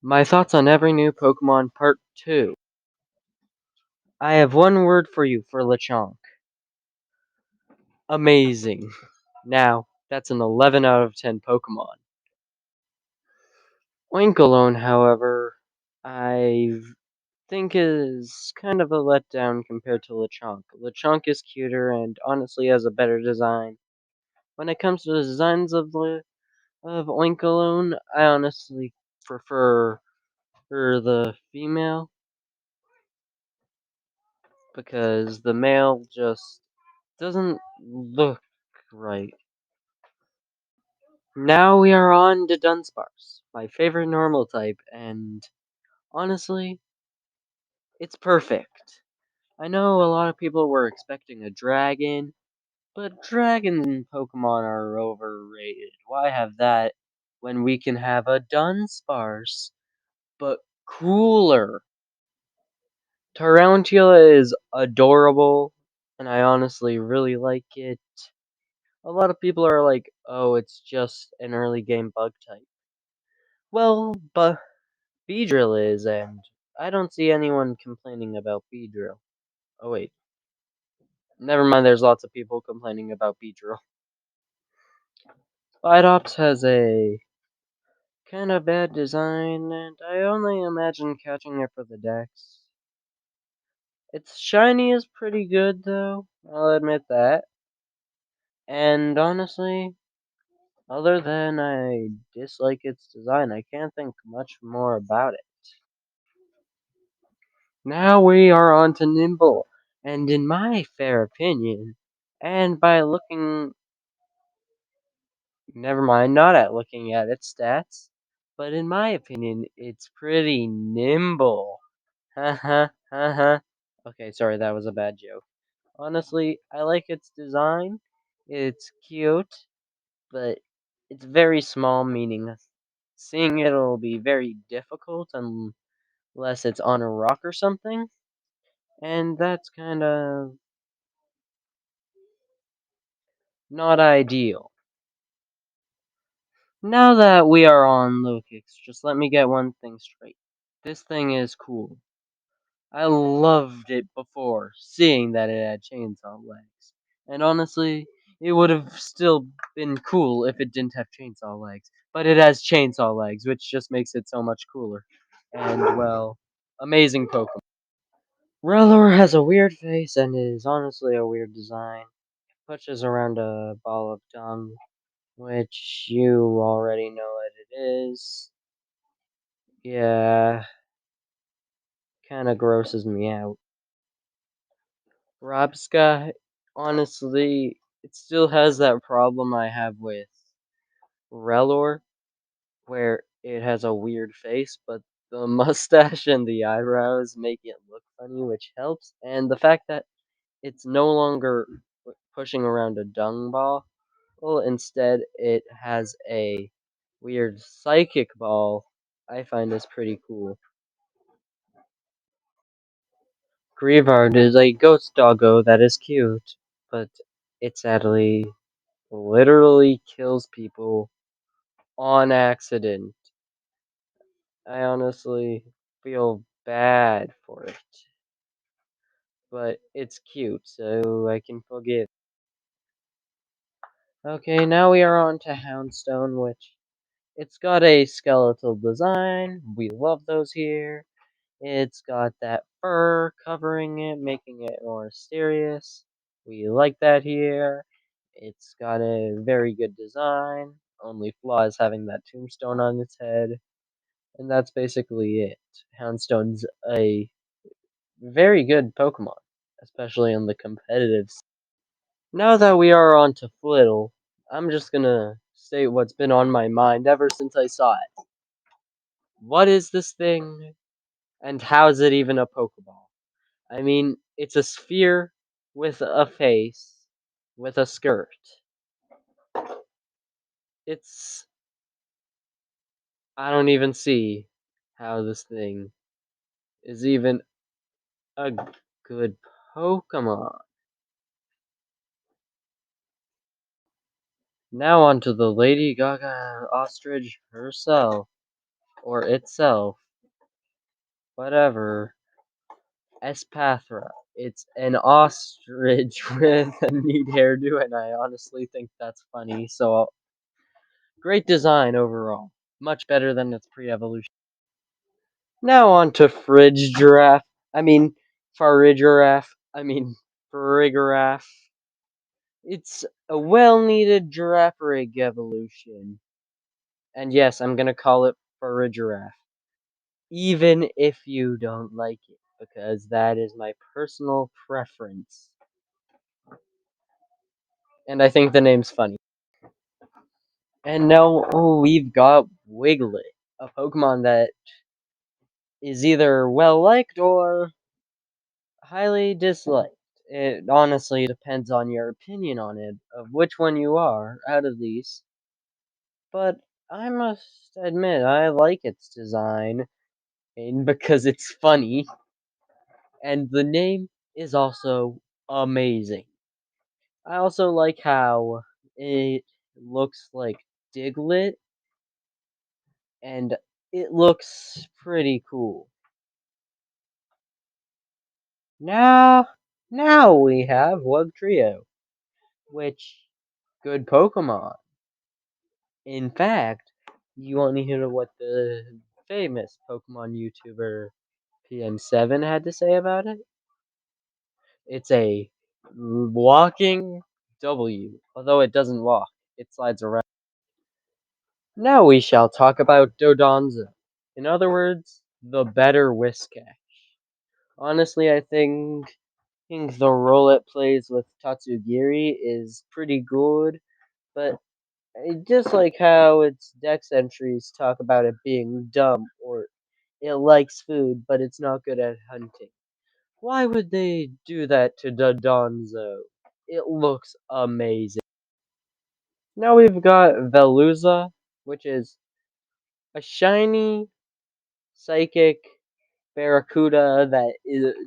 My thoughts on every new Pokemon Part 2. I have one word for you for Lechonk. Amazing. Now, that's an 11 out of 10 Pokemon. Oinkologne, however, I think is kind of a letdown compared to Lechonk. Lechonk is cuter and honestly has a better design. When it comes to the designs of Oinkologne, I honestly prefer the female because the male just doesn't look right. Now we are on to Dunsparce, my favorite normal type, and honestly, it's perfect. I know a lot of people were expecting a dragon, but dragon Pokemon are overrated. Why have that when we can have a Dunsparce, but cooler? Tarantula is adorable, and I honestly really like it. A lot of people are like, oh, it's just an early game bug type. Well, but Beedrill is, and I don't see anyone complaining about Beedrill. Oh, wait. Never mind, there's lots of people complaining about Beedrill. Bidops has a kind of bad design, and I only imagine catching it for the dex. Its shiny is pretty good, though, I'll admit that. And honestly, other than I dislike its design, I can't think much more about it. Now we are on to Nimble, and in my fair opinion, and by looking, never mind, not at looking at its stats, but in my opinion, it's pretty nimble. Haha, haha. Okay, sorry, that was a bad joke. Honestly, I like its design. It's cute, but it's very small, meaning seeing it'll be very difficult unless it's on a rock or something. And that's kind of not ideal. Now that we are on Lokix, just let me get one thing straight. This thing is cool. I loved it before, seeing that it had chainsaw legs. And honestly, it would have still been cool if it didn't have chainsaw legs. But it has chainsaw legs, which just makes it so much cooler. And, well, amazing Pokemon. Rellor has a weird face and is honestly a weird design. It pushes around a ball of dung, which you already know what it is. Yeah, kinda grosses me out. Robska, honestly, it still has that problem I have with Rellor, where it has a weird face, but the mustache and the eyebrows make it look funny, which helps. And the fact that it's no longer pushing around a dung ball, well, instead it has a weird psychic ball, I find is pretty cool. Grievard is a ghost doggo that is cute, but it sadly literally kills people on accident. I honestly feel bad for it, but it's cute, so I can forgive. Okay, now we are on to Houndstone, which it's got a skeletal design. We love those here. It's got that fur covering it, making it more mysterious. We like that here. It's got a very good design. Only flaw is having that tombstone on its head. And that's basically it. Houndstone's a very good Pokemon, especially on the competitive side. Now that we are on to Flittle, I'm just gonna state what's been on my mind ever since I saw it. What is this thing, and how is it even a Pokeball? I mean, it's a sphere with a face, with a skirt. It's. I don't even see how this thing is even a good Pokemon. Now on to the Lady Gaga ostrich herself. or itself, whatever, Espathra. It's an ostrich with a neat hairdo, and I honestly think that's funny. So, great design overall. Much better than its pre-evolution. Now on to Fridge Giraffe. I mean, Farigiraffe. I mean, Farigiraffe. It's a well-needed giraffe rig evolution. And yes, I'm gonna call it Farigiraffe. Even if you don't like it, because that is my personal preference. And I think the name's funny. And now we've got Wiglet, a Pokemon that is either well liked or highly disliked. It honestly depends on your opinion on it, of which one you are out of these. But I must admit, I like its design, and because it's funny, and the name is also amazing. I also like how it looks like Diglett, and it looks pretty cool. Now, now we have Wugtrio, which good Pokemon. In fact, you want to hear what the famous Pokemon YouTuber PM7 had to say about it? It's a walking W, although it doesn't walk, it slides around. Now we shall talk about Dodonzo. In other words, the better Whiscash. Honestly, I think the role it plays with Tatsugiri is pretty good, but just like how its Dex entries talk about it being dumb or it likes food but it's not good at hunting. Why would they do that to Dodonzo? It looks amazing. Now we've got Veluza, which is a shiny psychic barracuda that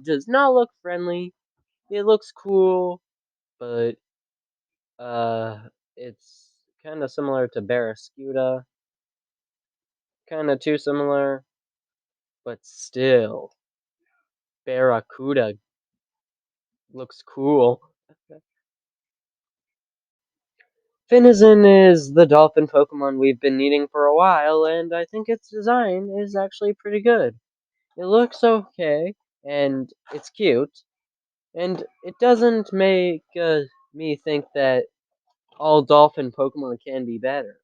does not look friendly. It looks cool, but it's kind of similar to Barraskewda. Kind of too similar, but still, Barracuda looks cool. Finizen is the dolphin Pokemon we've been needing for a while, and I think its design is actually pretty good. It looks okay, and it's cute, and it doesn't make me think that all dolphin Pokemon can be better.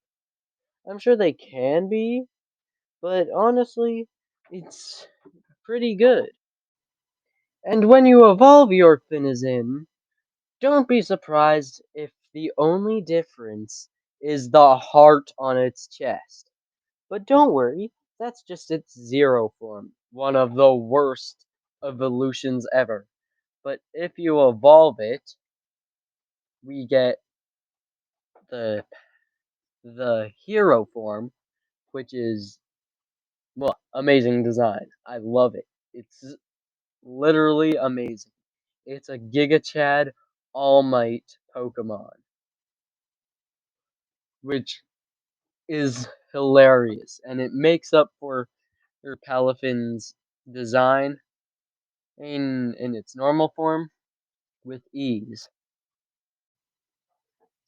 I'm sure they can be, but honestly, it's pretty good. And when you evolve your Finizen, don't be surprised if the only difference is the heart on its chest. But don't worry, that's just its zero form, one of the worst evolutions ever. But if you evolve it, we get the the hero form, which is well, amazing design. I love it. It's literally amazing. It's a Giga Chad All Might Pokemon, which is hilarious, and it makes up for Palafin's design in its normal form with ease.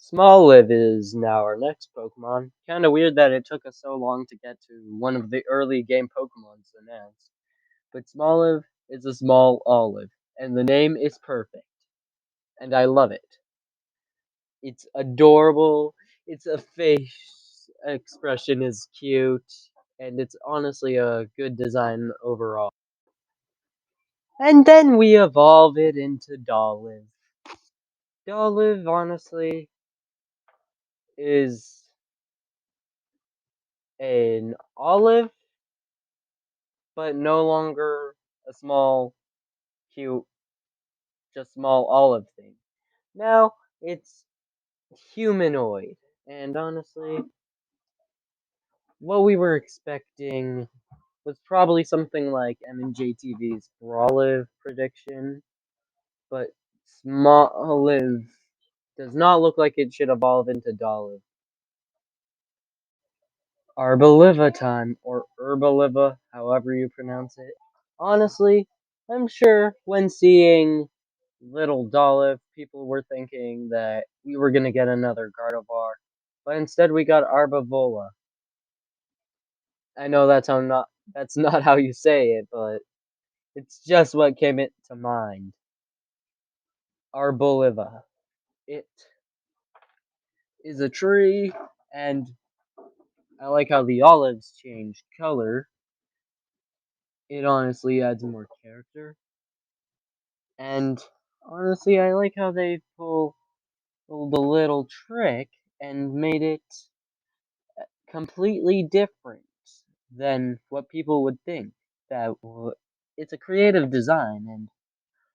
Smoliv is now our next Pokemon. Kinda weird that it took us so long to get to one of the early game Pokemons announced. But Smoliv is a small olive, and the name is perfect. And I love it. It's adorable, its a face expression is cute, and it's honestly a good design overall. And then we evolve it into Dolliv. Dolliv, honestly, is an olive, but no longer a small, cute, just small olive thing. Now it's humanoid, and honestly, what we were expecting was probably something like MNJTV's Brawliv prediction, but Smoliv does not look like it should evolve into Dolliv. Arboliva time, or Herbaliva, however you pronounce it. Honestly, I'm sure when seeing Little Dolph, people were thinking that we were gonna get another Gardevoir, but instead we got Arbavola. I know that's not how you say it, but it's just what came into mind. Arboliva. It is a tree, and I like how the olives changed color. It honestly adds more character. And honestly, I like how they pulled a little trick and made it completely different than what people would think. It's a creative design and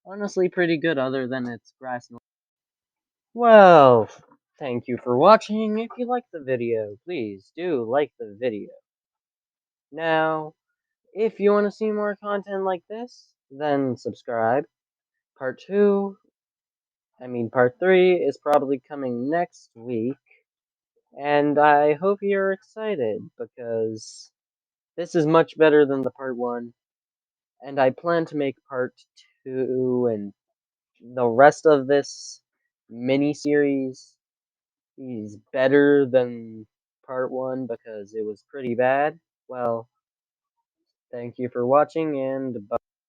honestly pretty good other than its grass. Well, thank you for watching. If you liked the video, please do like the video. Now, if you want to see more content like this, then subscribe. Part 2, part 3 is probably coming next week. And I hope you're excited because this is much better than the part 1. And I plan to make part 2 and the rest of this mini series is better than part 1 because it was pretty bad. Well, thank you for watching and bye.